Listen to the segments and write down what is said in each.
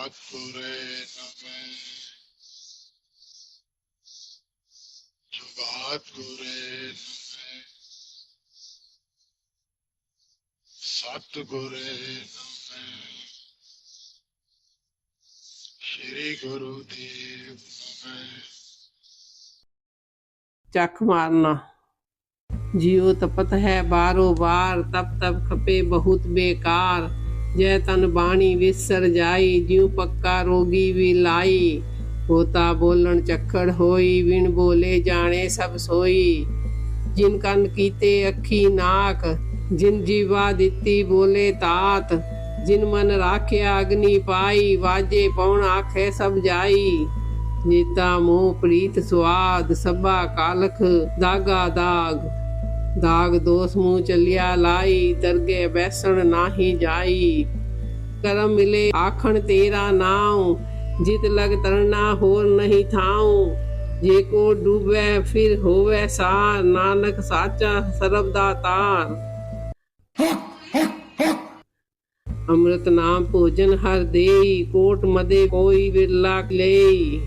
सतगुरे नमः। सतगुरे नमः। सतगुरे नमः। श्री गुरुदेव नमः। चख मारना। जियो तपत है बारो बार, तप तप खपे बहुत बेकार। जय तन बाणी विसर जाई, ज्यों पक्का रोगी भी लाई। होता बोलन चक्खड़ होई, बिन बोले जाने सब सोई। जिन कन कीते अखी नाक, जिन जीवा दिती बोले तात। जिन मन राख्या अग्नि पाई, वाजे पौन आखे सब जाई। नीता मोह प्रीत स्वाद, सबा कालख दागा दाग। दाग दोष मुँह चलिया लाई, दरगे बैसण नाही जाई। करम मिले आखण तेरा नाव, जित लग तरना होर नहीं थाऊ। जे को डूबे फिर होवे सार, नानक साचा सरबदा तार। अमृत नाम भोजन हर देई, कोट मदे कोई बिरला लेई।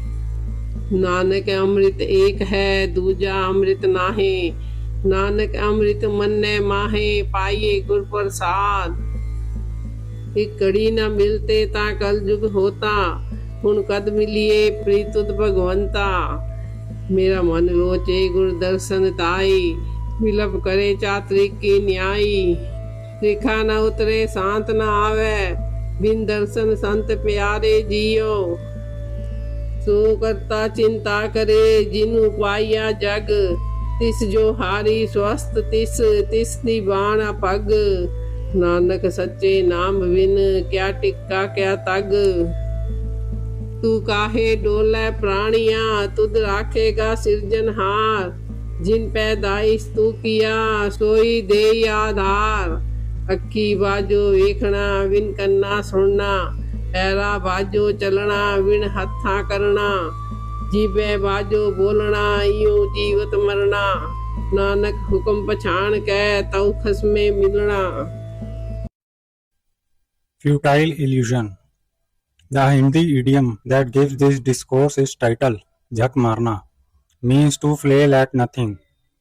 नानक अमृत एक है, दूजा अमृत नाहे। नानक अमृत मन्ने माहे, पाइए गुर प्रसाद। एक कड़ी न मिलते ता कल जुग होता, हुन कद मिलिए प्रीतुत भगवंता। मेरा मन रोचे गुर दर्शन ताई, विलप करे चात्रिक की न्यायी। रेखा न उतरे शांत न आवे, बिन दर्शन संत प्यारे जियो। सो करता चिंता करे, जिनु पाया जग। तिस जो हारी स्वस्थ तिस, तिस निबाण पग। नानक सच्चे नाम बिन, क्या टिक्का क्या तग। तू काहे डोले प्राणिया, तुद राखेगा सिरजनहार। जिन पैदाइश तू किया, सोई दे आधार। अखी बाजो वेखना, बिन कन्ना सुनना। पैरा बाजो चलना, बिन हथा करना। जीवे बाजो बोलना, यूं जीवत मरना। नानक हुक्म पछाण कै, तऊ खसमे मिलना। Futile illusion. The Hindi idiom that gives this discourse its title, "Jhak Marna," means to flail at nothing,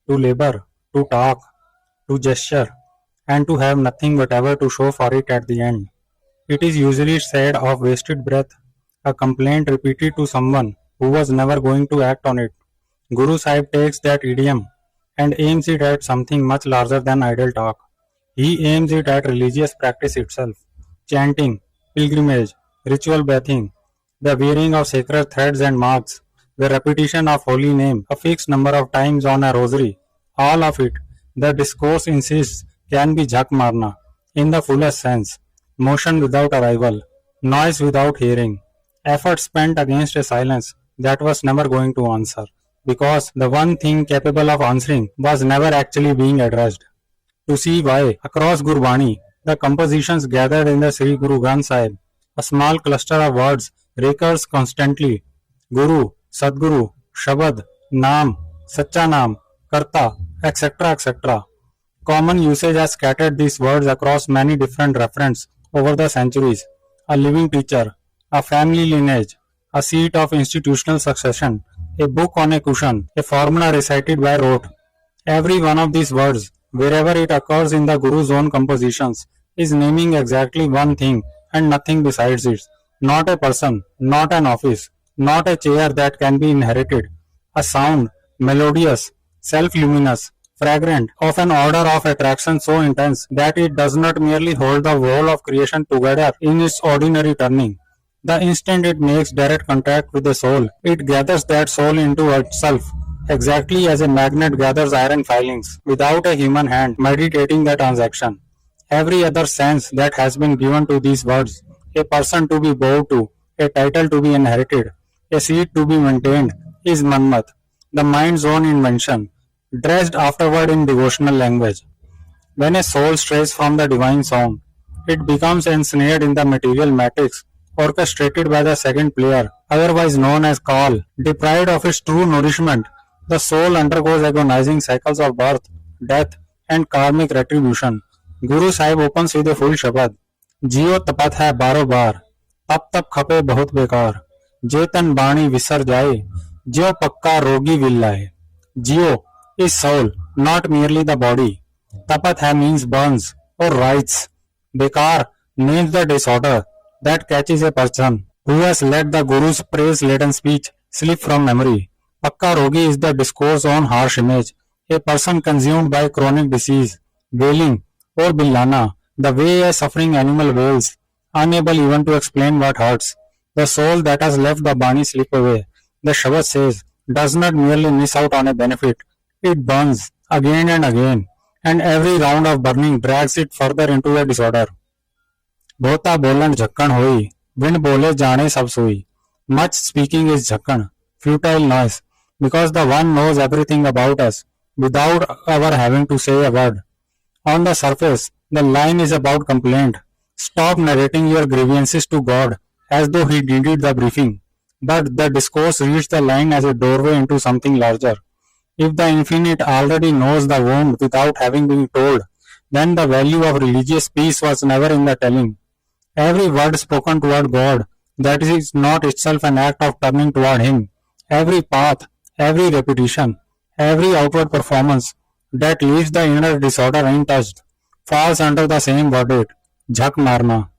to labor, to talk, to gesture, and to have nothing whatever to show for it at the end. It is usually said of wasted breath, a complaint repeated to someone who was never going to act on it. Guru Sahib takes that idiom and aims it at something much larger than idle talk. He aims it at religious practice itself. Chanting, pilgrimage, ritual bathing, the wearing of sacred threads and marks, the repetition of holy name a fixed number of times on a rosary, all of it, the discourse insists, can be jhak marna in the fullest sense, motion without arrival, noise without hearing, effort spent against a silence that was never going to answer, because the one thing capable of answering was never actually being addressed. To see why, across Gurbani, the compositions gathered in the Sri Guru Granth Sahib, a small cluster of words recurs constantly. Guru, Sadguru, Shabad, Naam, Sacha Naam, Karta, etc. etc. Common usage has scattered these words across many different referents over the centuries. A living teacher, a family lineage, a seat of institutional succession, a book on a cushion, a formula recited by rote. Every one of these words, wherever it occurs in the Guru's own compositions, is naming exactly one thing and nothing besides it. Not a person, not an office, not a chair that can be inherited. A sound, melodious, self-luminous, fragrant, of an order of attraction so intense that it does not merely hold the whole of creation together in its ordinary turning. The instant it makes direct contact with the soul, it gathers that soul into itself, exactly as a magnet gathers iron filings, without a human hand meditating the transaction. Every other sense that has been given to these words, a person to be bowed to, a title to be inherited, a seat to be maintained, is Manmat, the mind's own invention, dressed afterward in devotional language. When a soul strays from the divine song, it becomes ensnared in the material matrix orchestrated by the second player, otherwise known as Kaal. Deprived of its true nourishment, the soul undergoes agonizing cycles of birth, death, and karmic retribution. Guru Sahib opens with a full Shabad. Jiyo tapat hai baro bar. तप तप खपे बहुत बेकार, जे तन बाणी विसर जाए, ज्यो पक्का रोगी विल लाए. Geo is soul, not merely the body. Tapat hai means burns or writes. Bekar names the disorder that catches a person who has let the Guru's praise-laden speech slip from memory. Pakka rogi is the discourse on harsh image, a person consumed by chronic disease, wailing, or billana, the way a suffering animal wails, unable even to explain what hurts. The soul that has left the body slip away, the Shabad says, does not merely miss out on a benefit, it burns again and every round of burning drags it further into a disorder. बहुता बोलन झक्कण होई, बिन बोले जाने सब सोई. Much speaking is झक्कण, futile noise, because the one knows everything about us, without our having to say a word. On the surface, the line is about complaint. Stop narrating your grievances to God, as though He needed the briefing. But the discourse reads the line as a doorway into something larger. If the infinite already knows the wound without having been told, then the value of religious peace was never in the telling. Every word spoken toward God, that is not itself an act of turning toward Him. Every path, every repetition, every outward performance that leaves the inner disorder untouched, falls under the same verdict, Jhak Marna.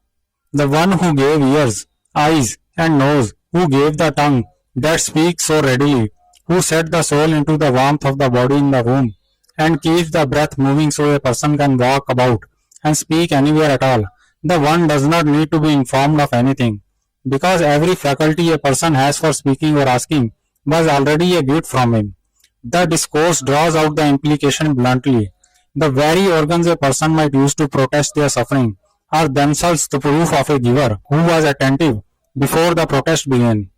The one who gave ears, eyes, and nose, who gave the tongue that speaks so readily, who set the soul into the warmth of the body in the womb, and keeps the breath moving so a person can walk about and speak anywhere at all, the one does not need to be informed of anything, because every faculty a person has for speaking or asking was already a gift from him. The discourse draws out the implication bluntly. The very organs a person might use to protest their suffering are themselves the proof of a giver who was attentive before the protest began.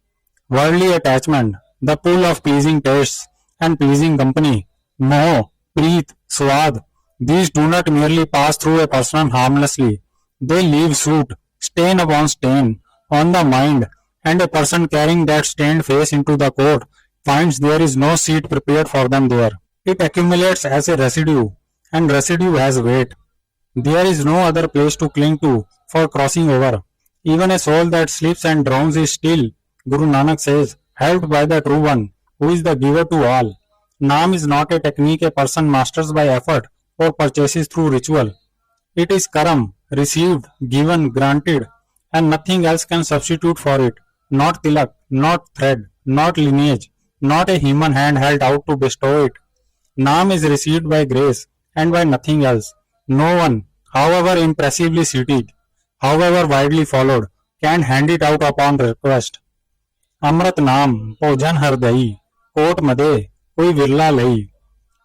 Worldly attachment, the pull of pleasing tastes and pleasing company, moh, preet, swad, these do not merely pass through a person harmlessly. They leave soot, stain upon stain, on the mind, and a person carrying that stained face into the court finds there is no seat prepared for them there. It accumulates as a residue, and residue has weight. There is no other place to cling to for crossing over. Even a soul that sleeps and drowns is still, Guru Nanak says, helped by the True One, who is the giver to all. Naam is not a technique a person masters by effort or purchases through ritual. It is karam, received, given, granted, and nothing else can substitute for it. Not tilak, not thread, not lineage, not a human hand held out to bestow it. Naam is received by grace and by nothing else. No one, however impressively seated, however widely followed, can hand it out upon request. Amrit Naam, Pojan Hardai, Kot Made, Koi Virla Lai.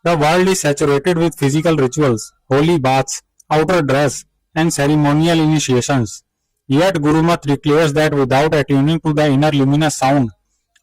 The world is saturated with physical rituals, holy baths, outer dress, and ceremonial initiations. Yet Gurumat declares that without attuning to the inner luminous sound,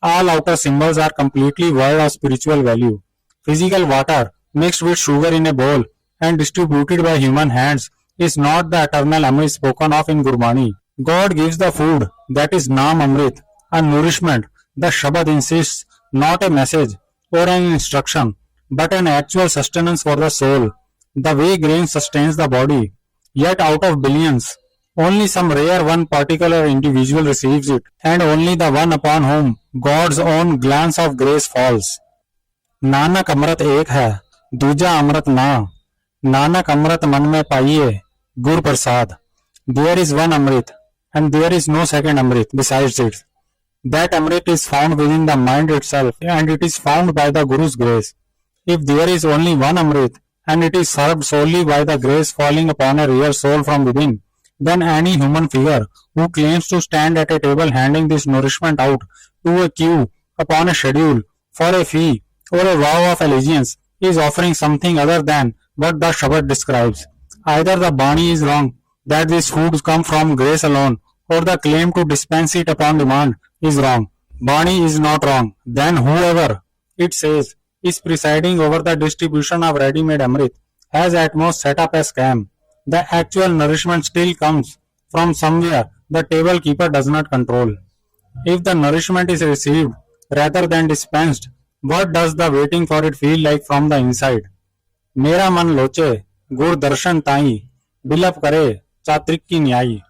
all outer symbols are completely void of spiritual value. Physical water mixed with sugar in a bowl and distributed by human hands is not the eternal Amrit spoken of in Gurbani. God gives the food, that is Naam Amrit, a nourishment, the Shabad insists, not a message or an instruction, but an actual sustenance for the soul, the way grain sustains the body. Yet out of billions, only some rare one particular individual receives it, and only the one upon whom God's own glance of grace falls. Nanak अमृत एक है, दूजा अमृत ना. नानक अमृत मन में पाइए, गुर प्रसाद. There is one Amrit, and there is no second Amrit besides it. That Amrit is found within the mind itself, and it is found by the Guru's grace. If there is only one Amrit, and it is served solely by the grace falling upon a real soul from within, then any human figure who claims to stand at a table handing this nourishment out to a queue upon a schedule for a fee or a vow of allegiance is offering something other than what the Shabad describes. Either the Bani is wrong, that these foods come from grace alone, or the claim to dispense it upon demand is wrong. Bani is not wrong. Then whoever, it says, is presiding over the distribution of ready-made Amrit has at most set up a scam. The actual nourishment still comes from somewhere the table keeper does not control. If the nourishment is received rather than dispensed, what does the waiting for it feel like from the inside? मेरा मन लोचे गुर दर्शन ताई बिलप करे चात्रिक की न्यायी.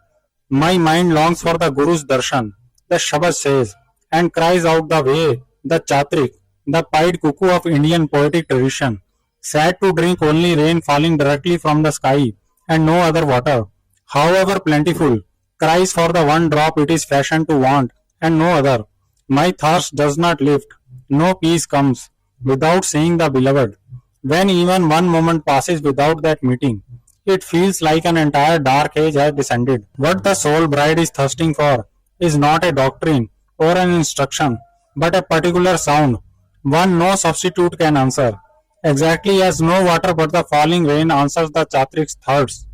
My mind longs for the Guru's darshan, the Shabad says, and cries out the way the Chatrik, the pied cuckoo of Indian poetic tradition, sad to drink only rain falling directly from the sky and no other water, however plentiful, cries for the one drop it is fashioned to want and no other. My thirst does not lift, no peace comes without seeing the beloved. When even one moment passes without that meeting, it feels like an entire dark age has descended. What the soul bride is thirsting for is not a doctrine or an instruction, but a particular sound, one no substitute can answer. Exactly as no water but the falling rain answers the chatrik's thirst.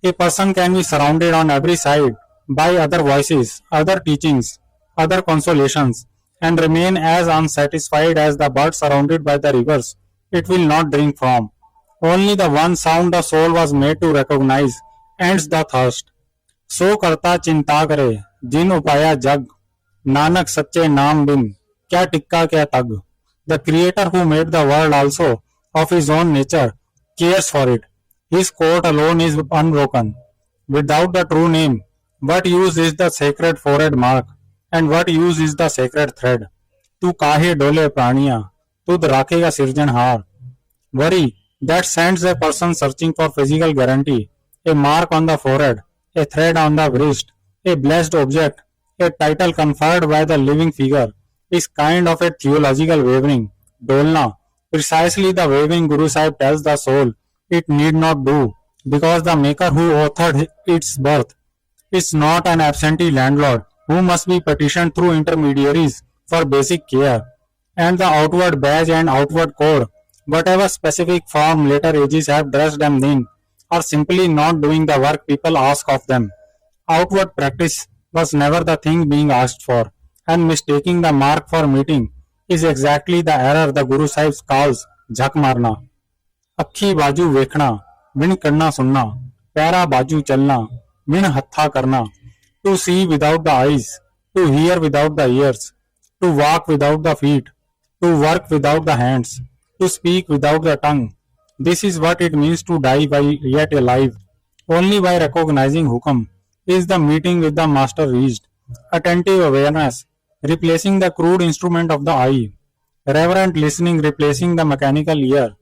A person can be surrounded on every side by other voices, other teachings, other consolations, and remain as unsatisfied as the bird surrounded by the rivers it will not drink from. Only the one sound the soul was made to recognize ends the thirst. सो करता चिंता करे जिन उपाया जग नानक सच्चे नाम बिन क्या टिक्का क्या तग. The creator who made the world also of his own nature cares for it. His court alone is unbroken. Without the true name, what use is the sacred forehead mark, and what use is the sacred thread? तू काहे डोले प्राणिया तुद राखेगा सिरजनहार. Worry that sends a person searching for physical guarantee, a mark on the forehead, a thread on the wrist, a blessed object, a title conferred by the living figure, is kind of a theological wavering, dolna, precisely the waving Guru Sahib tells the soul it need not do, because the maker who authored its birth is not an absentee landlord who must be petitioned through intermediaries for basic care, and the outward badge and outward code, whatever specific form later ages have dressed them in, are simply not doing the work people ask of them. Outward practice was never the thing being asked for, and mistaking the mark for meeting is exactly the error the Guru Sahib calls झक मारना. अक्खी बाजू वेखना बिन करना सुनना, para बाजू चलना बिन हत्था करना. To see without the eyes, to hear without the ears, to walk without the feet, to work without the hands, to speak without the tongue. This is what it means to die while yet alive. Only by recognizing Hukam is the meeting with the Master reached. Attentive awareness replacing the crude instrument of the eye. Reverent listening replacing the mechanical ear.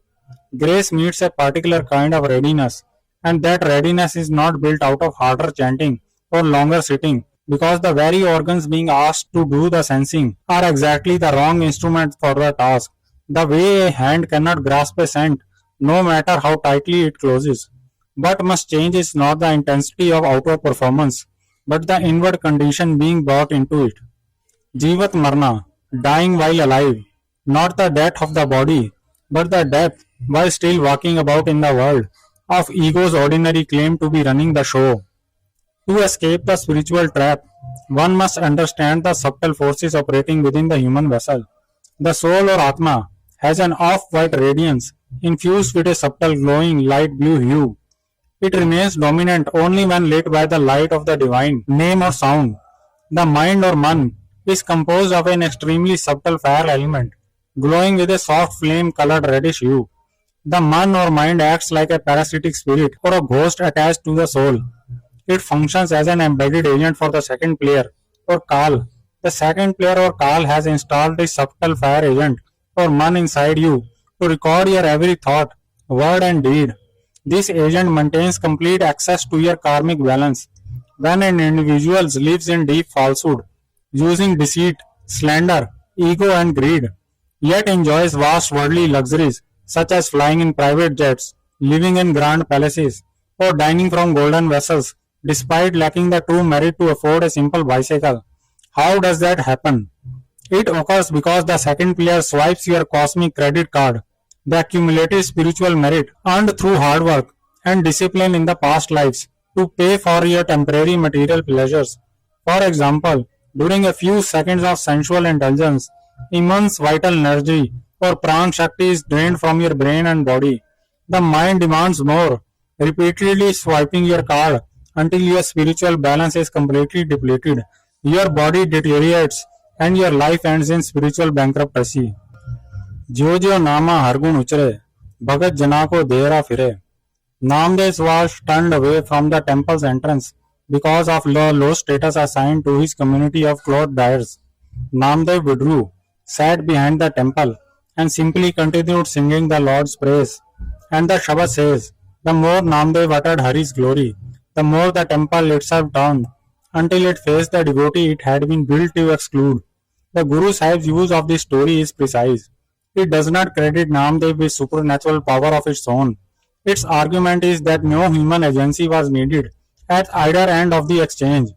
Grace meets a particular kind of readiness, and that readiness is not built out of harder chanting or longer sitting, because the very organs being asked to do the sensing are exactly the wrong instrument for the task. The way a hand cannot grasp a scent, no matter how tightly it closes. What must change is not the intensity of outward performance, but the inward condition being brought into it. Jivat Marna, dying while alive, not the death of the body, but the death while still walking about in the world of ego's ordinary claim to be running the show. To escape the spiritual trap, one must understand the subtle forces operating within the human vessel. The soul or Atma has an off-white radiance infused with a subtle glowing light blue hue. It remains dominant only when lit by the light of the divine name or sound. The mind or man is composed of an extremely subtle fire element, glowing with a soft flame-colored reddish hue. The man or mind acts like a parasitic spirit or a ghost attached to the soul. It functions as an embedded agent for the second player or Kal. The second player or Kal has installed a subtle fire agent or man inside you to record your every thought, word and deed. This agent maintains complete access to your karmic balance. When an individual lives in deep falsehood, using deceit, slander, ego and greed, yet enjoys vast worldly luxuries such as flying in private jets, living in grand palaces, or dining from golden vessels, despite lacking the true merit to afford a simple bicycle. How does that happen? It occurs because the second player swipes your cosmic credit card, the accumulated spiritual merit earned through hard work and discipline in the past lives, to pay for your temporary material pleasures. For example, during a few seconds of sensual indulgence, immense vital energy or pran shakti is drained from your brain and body. The mind demands more, repeatedly swiping your card until your spiritual balance is completely depleted. Your body deteriorates and your life ends in spiritual bankruptcy. ज्यो ज्यो नामा हरगुण उचरे, भगत जना को देरा फिरे. Namdev was turned away from the temple's entrance because of the low status assigned to his community of cloth dyers. Namdev withdrew, sat behind the temple, and simply continued singing the Lord's praise. And the Shabad says, the more Namdev uttered Hari's glory, the more the temple itself turned, until it faced the devotee it had been built to exclude. The Guru Sahib's use of this story is precise. It does not credit Namdev with supernatural power of its own. Its argument is that no human agency was needed at either end of the exchange.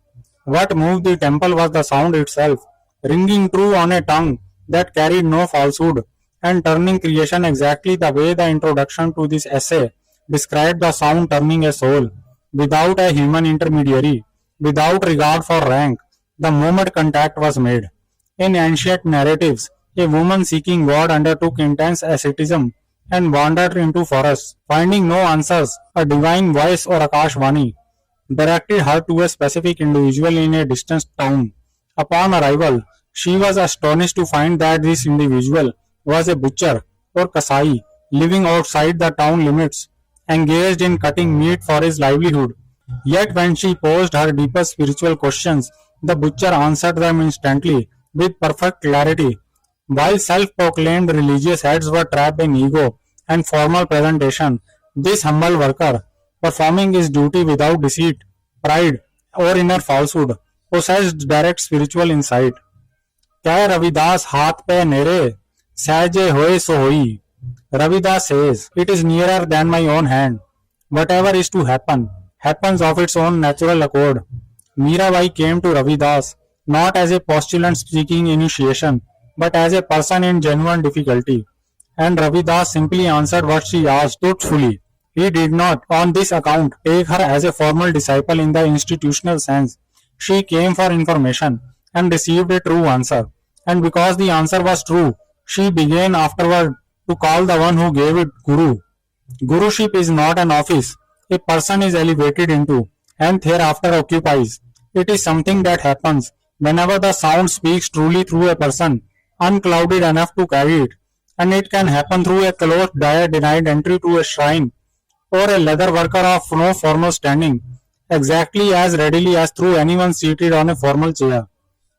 What moved the temple was the sound itself, ringing true on a tongue that carried no falsehood, and turning creation exactly the way the introduction to this essay described the sound turning a soul, without a human intermediary, without regard for rank, the moment contact was made. In ancient narratives, a woman seeking God undertook intense asceticism and wandered into forests. Finding no answers, a divine voice or Akashvani directed her to a specific individual in a distant town. Upon arrival, she was astonished to find that this individual was a butcher or Kasai living outside the town limits, engaged in cutting meat for his livelihood. Yet when she posed her deepest spiritual questions, the butcher answered them instantly with perfect clarity. While self-proclaimed religious heads were trapped in ego and formal presentation, this humble worker, performing his duty without deceit, pride, or inner falsehood, possessed direct spiritual insight. कह रविदास हाथ पे नेरे सहजे होए सो होई. Ravidas says, it is nearer than my own hand. Whatever is to happen, happens of its own natural accord. Mirabai came to Ravidas not as a postulant seeking initiation, but as a person in genuine difficulty. And Ravidas simply answered what she asked truthfully. He did not, on this account, take her as a formal disciple in the institutional sense. She came for information and received a true answer. And because the answer was true, she began afterward to call the one who gave it Guru. Guruship is not an office a person is elevated into and thereafter occupies. It is something that happens whenever the sound speaks truly through a person, unclouded enough to carry it. And it can happen through a clothed dyer denied entry to a shrine, or a leather worker of no formal standing, exactly as readily as through anyone seated on a formal chair.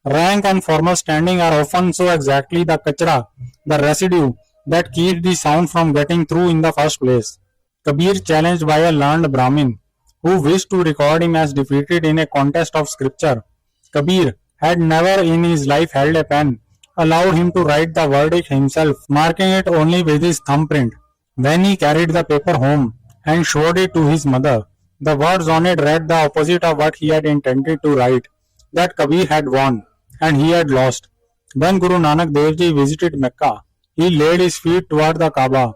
Rank and formal standing are often so exactly the kachra, the residue that keeps the sound from getting through in the first place. Kabir, challenged by a learned Brahmin who wished to record him as defeated in a contest of scripture. Kabir had never in his life held a pen, allowed him to write the verdict himself, marking it only with his thumbprint. When he carried the paper home and showed it to his mother, the words on it read the opposite of what he had intended to write, that Kabir had won and he had lost. When Guru Nanak Dev Ji visited Mecca, he laid his feet toward the Kaaba.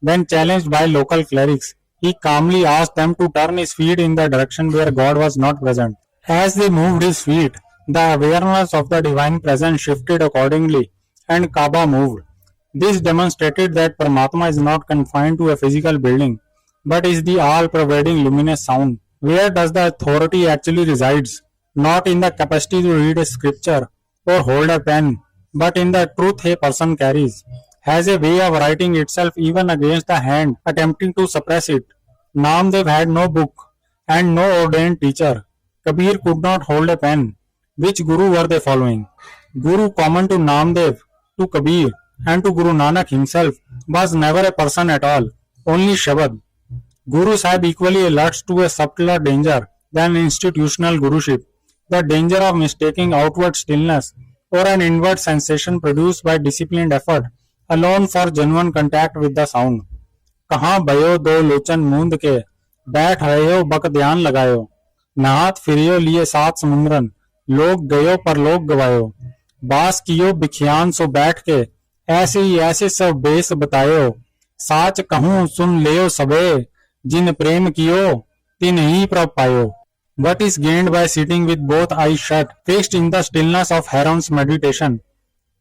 When challenged by local clerics, he calmly asked them to turn his feet in the direction where God was not present. As they moved his feet, the awareness of the divine presence shifted accordingly, and Kaaba moved. This demonstrated that Paramatma is not confined to a physical building, but is the all-pervading luminous sound. Where does the authority actually resides? Not in the capacity to read a scripture or hold a pen, but in the truth a person carries, has a way of writing itself even against the hand attempting to suppress it. Namdev had no book and no ordained teacher. Kabir could not hold a pen. Which Guru were they following? Guru common to Namdev, to Kabir, and to Guru Nanak himself was never a person at all, only Shabad. Guru Sahib equally alerts to a subtler danger than institutional Guruship, the danger of mistaking outward stillness or an inward sensation produced by disciplined effort alone for genuine contact with the sound. कहाँ भयो दो लोचन मूंद के बैठ रहे बक ध्यान लगायो नहात फिरियो लिए सात समुद्रन लोग गयो पर लोग गवायो बास कियो बिखियान सो बैठ के ऐसे ही ऐसे सब बेस बतायो साच कहूँ सुन लेयो सबे जिन प्रेम कियो तिन ही प्रभ पायो. What is gained by sitting with both eyes shut, fixed in the stillness of Heron's meditation?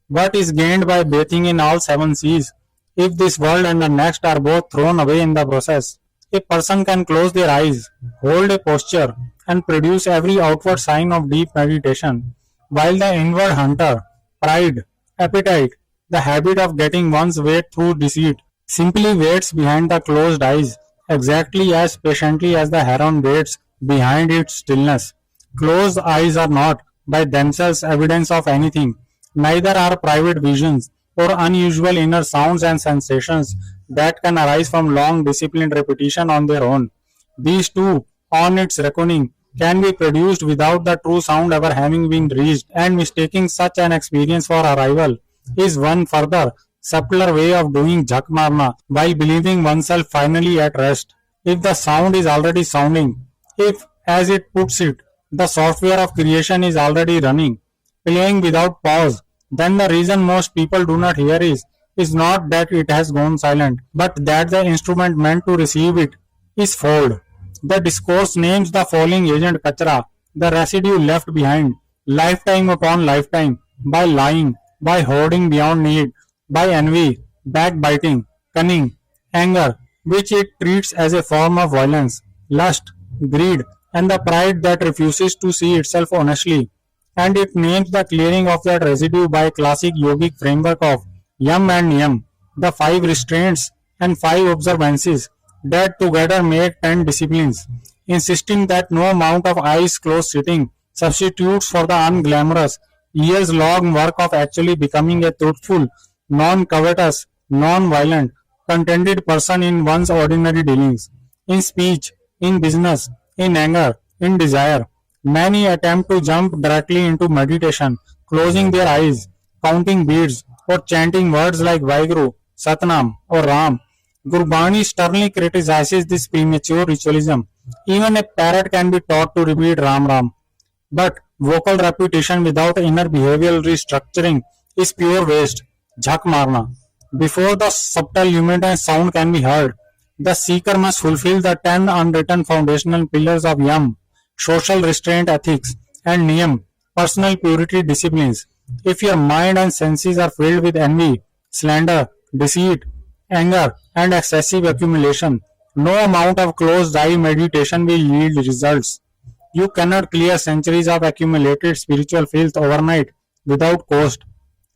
What is gained by bathing in all seven seas, if this world and the next are both thrown away in the process? A person can close their eyes, hold a posture, and produce every outward sign of deep meditation, while the inward hunter, pride, appetite, the habit of getting one's way through deceit, simply waits behind the closed eyes, exactly as patiently as the heron waits behind its stillness. Closed eyes are not, by themselves, evidence of anything. Neither are private visions or unusual inner sounds and sensations that can arise from long disciplined repetition on their own. These too, on its reckoning, can be produced without the true sound ever having been reached, and mistaking such an experience for arrival is one further, subtler way of doing jhak marna while believing oneself finally at rest. If the sound is already sounding, if, as it puts it, the software of creation is already running, playing without pause, then the reason most people do not hear is not that it has gone silent, but that the instrument meant to receive it is fouled. The discourse names the falling agent kachra, the residue left behind, lifetime upon lifetime, by lying, by hoarding beyond need, by envy, backbiting, cunning, anger, which it treats as a form of violence, lust, greed, and the pride that refuses to see itself honestly. And it names the clearing of that residue by classic yogic framework of yam and niyam, the five restraints and five observances that together make 10 disciplines, insisting that no amount of eyes closed sitting substitutes for the unglamorous, years long work of actually becoming a truthful, non covetous, non violent, contented person in one's ordinary dealings, in speech, in business, in anger, in desire. Many attempt to jump directly into meditation, closing their eyes, counting beads, or chanting words like Vaheguru, Satnam, or Ram. Gurbani sternly criticizes this premature ritualism. Even a parrot can be taught to repeat Ram Ram. But vocal repetition without inner behavioral restructuring is pure waste. Jhak marna. Before the subtle human sound can be heard, the seeker must fulfill the 10 unwritten foundational pillars of yam, social restraint ethics, and niyam, personal purity disciplines. If your mind and senses are filled with envy, slander, deceit, anger, and excessive accumulation, no amount of closed eye meditation will yield results. You cannot clear centuries of accumulated spiritual filth overnight without cost.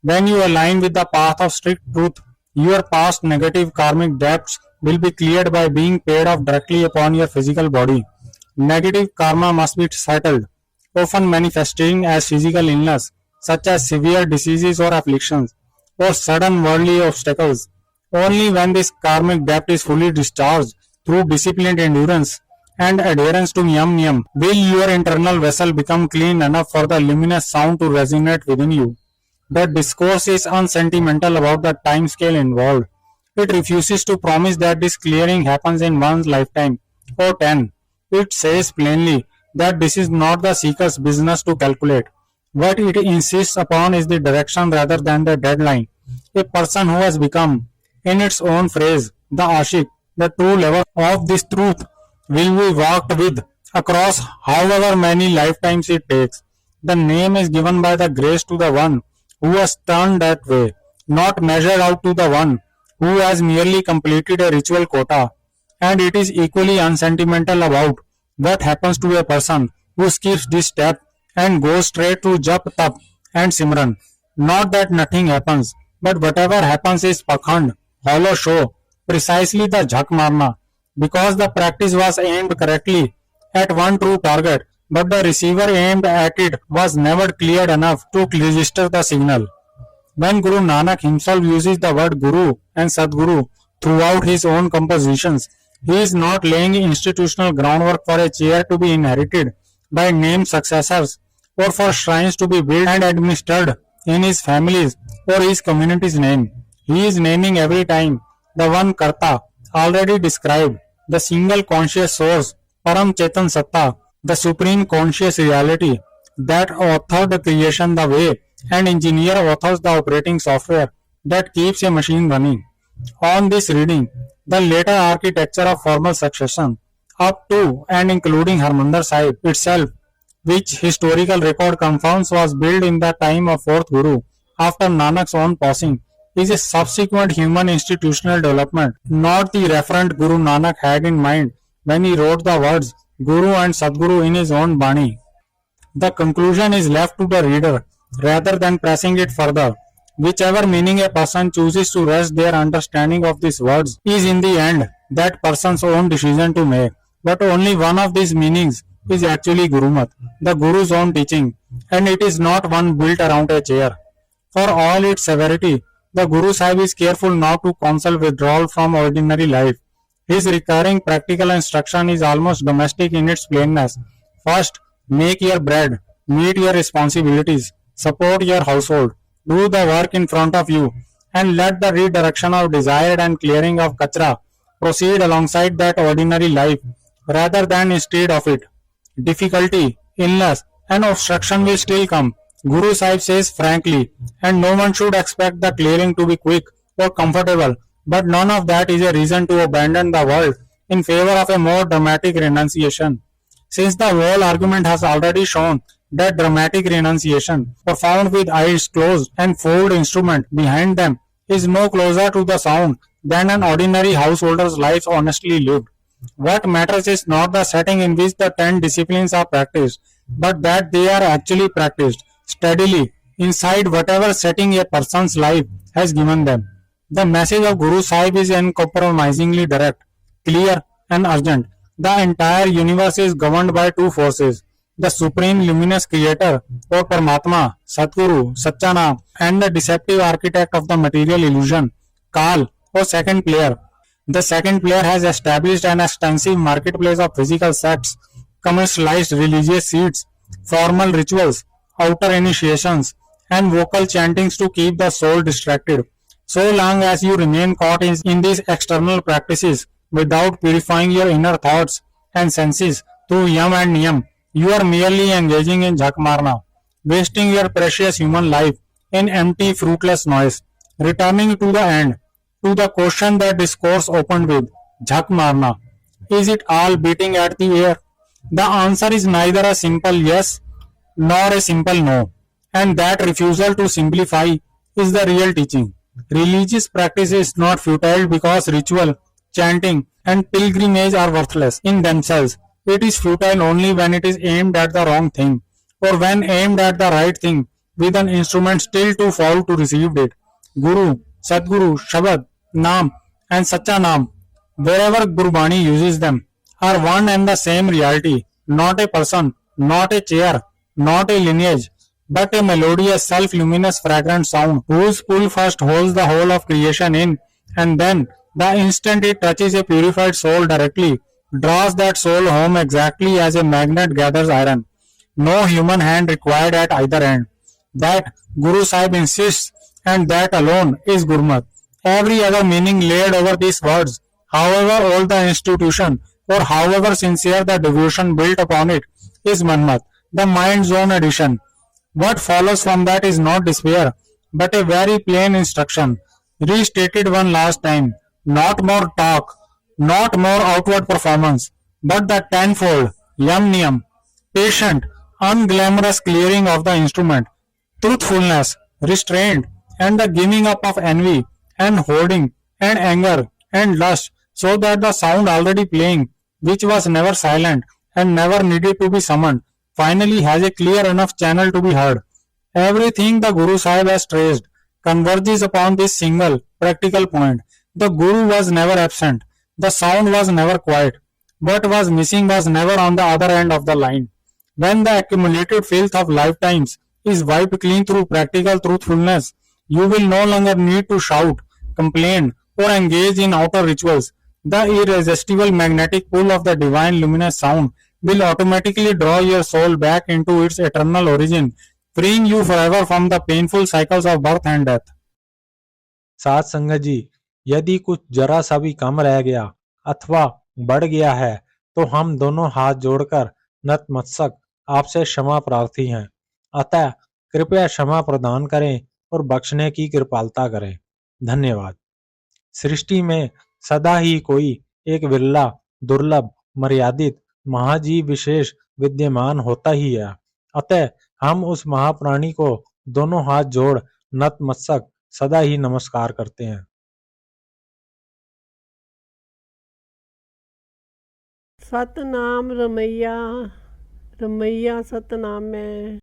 When you align with the path of strict truth, your past negative karmic debts will be cleared by being paid off directly upon your physical body. Negative karma must be settled, often manifesting as physical illness, such as severe diseases or afflictions, or sudden worldly obstacles. Only when this karmic debt is fully discharged through disciplined endurance and adherence to yam niyam will your internal vessel become clean enough for the luminous sound to resonate within you. The discourse is unsentimental about the time scale involved. It refuses to promise that this clearing happens in one's lifetime or 10. It says plainly that this is not the seeker's business to calculate. What it insists upon is the direction rather than the deadline. A person who has become, in its own phrase, the ashik, the true lover of this truth, will be walked with across however many lifetimes it takes. The name is given by the grace to the one who has turned that way, not measured out to the one who has merely completed a ritual quota. And it is equally unsentimental about what happens to a person who skips this step and goes straight to Jap, Tap and Simran. Not that nothing happens, but whatever happens is pakhand, hollow show, precisely the jhak marna, because the practice was aimed correctly at one true target, but the receiver aimed at it was never cleared enough to register the signal. When Guru Nanak himself uses the word Guru and Sadguru throughout his own compositions, he is not laying institutional groundwork for a chair to be inherited by named successors or for shrines to be built and administered in his family's or his community's name. He is naming every time the one Karta already described, the single conscious source, Param Chetan Satta, the supreme conscious reality that authored the creation the way and engineer authors the operating software that keeps a machine running. On this reading, the later architecture of formal succession, up to and including Harmandir Sahib itself, which historical record confirms was built in the time of fourth Guru after Nanak's own passing, is a subsequent human institutional development, not the referent Guru Nanak had in mind when he wrote the words Guru and Sadguru in his own Bani. The conclusion is left to the reader rather than pressing it further. Whichever meaning a person chooses to rest their understanding of these words is in the end that person's own decision to make. But only one of these meanings is actually Gurumat, the Guru's own teaching, and it is not one built around a chair. For all its severity, the Guru Sahib is careful not to counsel withdrawal from ordinary life. His recurring practical instruction is almost domestic in its plainness. First, make your bread, meet your responsibilities, support your household, do the work in front of you, and let the redirection of desire and clearing of kachra proceed alongside that ordinary life rather than instead of it. Difficulty, illness, and obstruction will still come, Guru Sahib says frankly, and no one should expect the clearing to be quick or comfortable, but none of that is a reason to abandon the world in favor of a more dramatic renunciation. Since the whole argument has already shown that dramatic renunciation, performed with eyes closed and fold instrument behind them, is no closer to the sound than an ordinary householder's life honestly lived. What matters is not the setting in which the 10 disciplines are practiced, but that they are actually practiced steadily inside whatever setting a person's life has given them. The message of Guru Sahib is uncompromisingly direct, clear, and urgent. The entire universe is governed by two forces, the supreme luminous creator or Paramatma, Satguru, Satchanam, and the deceptive architect of the material illusion, Kal or second player. The second player has established an extensive marketplace of physical sects, commercialized religious seats, formal rituals, outer initiations, and vocal chantings to keep the soul distracted. So long as you remain caught in these external practices without purifying your inner thoughts and senses through yam and niyam, you are merely engaging in jhakmarna, wasting your precious human life in empty, fruitless noise. Returning to the end, to the question that discourse opened with, Jhak Marna, is it all beating at the air? The answer is neither a simple yes nor a simple no, and that refusal to simplify is the real teaching. Religious practice is not futile because ritual, chanting, and pilgrimage are worthless in themselves. It is futile only when it is aimed at the wrong thing, or when aimed at the right thing, with an instrument still too foul to receive it. Guru, Sadguru, Shabad, Naam, and Sacha Naam, wherever Gurbani uses them, are one and the same reality, not a person, not a chair, not a lineage, but a melodious, self-luminous, fragrant sound whose pull first holds the whole of creation in, and then, the instant it touches a purified soul directly, draws that soul home exactly as a magnet gathers iron. No human hand required at either end. That Guru Sahib insists, and that alone is Gurmat. Every other meaning laid over these words, however old the institution or however sincere the devotion built upon it, is Manmat, the mind's own addition. What follows from that is not despair, but a very plain instruction, restated one last time, not more talk, not more outward performance, but the tenfold, yam niyam, patient, unglamorous clearing of the instrument, truthfulness, restraint, and the giving up of envy, and hoarding, and anger, and lust, so that the sound already playing, which was never silent and never needed to be summoned, finally has a clear enough channel to be heard. Everything the Guru Sahib has traced converges upon this single practical point. The Guru was never absent, the sound was never quiet. What was missing was never on the other end of the line. When the accumulated filth of lifetimes is wiped clean through practical truthfulness, you will no longer need to shout, complain, or engage in outer rituals. The irresistible magnetic pull of the divine luminous sound will automatically draw your soul back into its eternal origin, freeing you forever from the painful cycles of birth and death. साथ संगत जी, यदि कुछ जरा सा भी कम रह गया अथवा बढ़ गया है तो हम दोनों हाथ जोड़कर नतमस्तक आपसे क्षमा प्रार्थी हैं। अतः कृपया क्षमा प्रदान करें और बख्शने की कृपालता करें। धन्यवाद। सृष्टि में सदा ही कोई एक विरला, दुर्लभ, मर्यादित महाजीव विशेष विद्यमान होता ही है। अतः हम उस महाप्राणी को दोनों हाथ जोड़ नतमस्तक सदा ही नमस्कार करते हैं। सतनाम रमैया, रमैया सतनाम है।